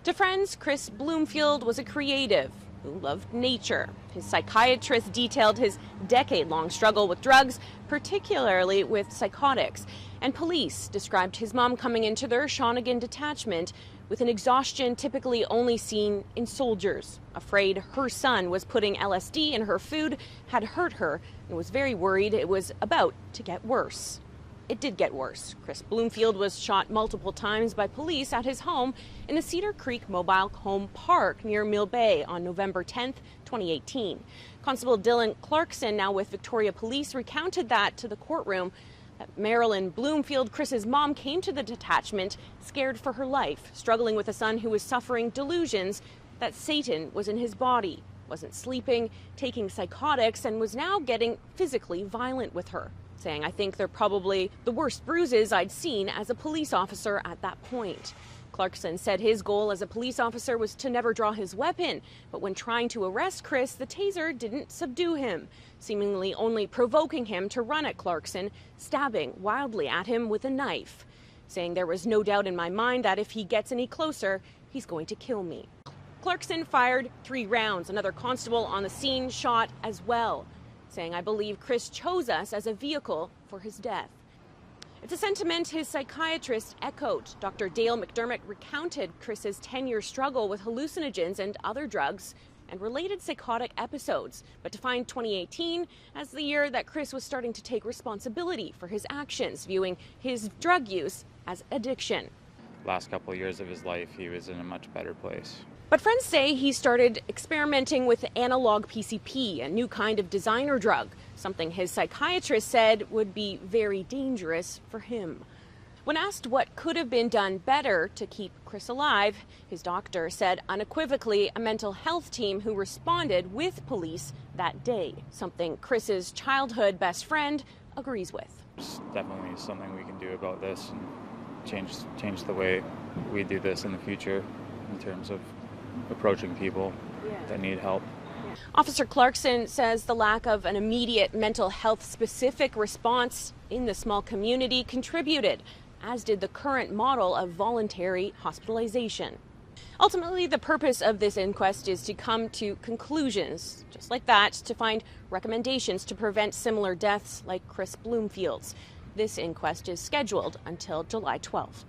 To friends, Chris Bloomfield was a creative who loved nature. His psychiatrist detailed his decade-long struggle with drugs, particularly with psychotics. And police described his mom coming into their Shawnigan detachment with an exhaustion typically only seen in soldiers. Afraid her son was putting LSD in her food, had hurt her, and was very worried it was about to get worse. It did get worse. Chris Bloomfield was shot multiple times by police at his home in the Cedar Creek Mobile Home Park near Mill Bay on November 10, 2018. Constable Dylan Clarkson, now with Victoria Police, recounted that to the courtroom. That Marilyn Bloomfield, Chris's mom, came to the detachment scared for her life, struggling with a son who was suffering delusions that Satan was in his body, wasn't sleeping, taking psychotics, and was now getting physically violent with her, saying, "I think they're probably the worst bruises I'd seen as a police officer at that point." Clarkson said his goal as a police officer was to never draw his weapon, but when trying to arrest Chris, the taser didn't subdue him, seemingly only provoking him to run at Clarkson, stabbing wildly at him with a knife, saying, "There was no doubt in my mind that if he gets any closer, he's going to kill me." Clarkson fired 3 rounds. Another constable on the scene shot as well, saying, "I believe Chris chose us as a vehicle for his death." It's a sentiment his psychiatrist echoed. Dr. Dale McDermott recounted Chris's 10-year struggle with hallucinogens and other drugs and related psychotic episodes, but defined 2018 as the year that Chris was starting to take responsibility for his actions, viewing his drug use as addiction. Last couple of years of his life, he was in a much better place. But friends say he started experimenting with analog PCP, a new kind of designer drug, something his psychiatrist said would be very dangerous for him. When asked what could have been done better to keep Chris alive, his doctor said unequivocally a mental health team who responded with police that day, something Chris's childhood best friend agrees with. There's definitely something we can do about this and change the way we do this in the future in terms of approaching people that need help. Officer Clarkson says the lack of an immediate mental health specific response in the small community contributed, as did the current model of voluntary hospitalization. Ultimately, the purpose of this inquest is to come to conclusions, just like that, to find recommendations to prevent similar deaths like Chris Bloomfield's. This inquest is scheduled until July 12th.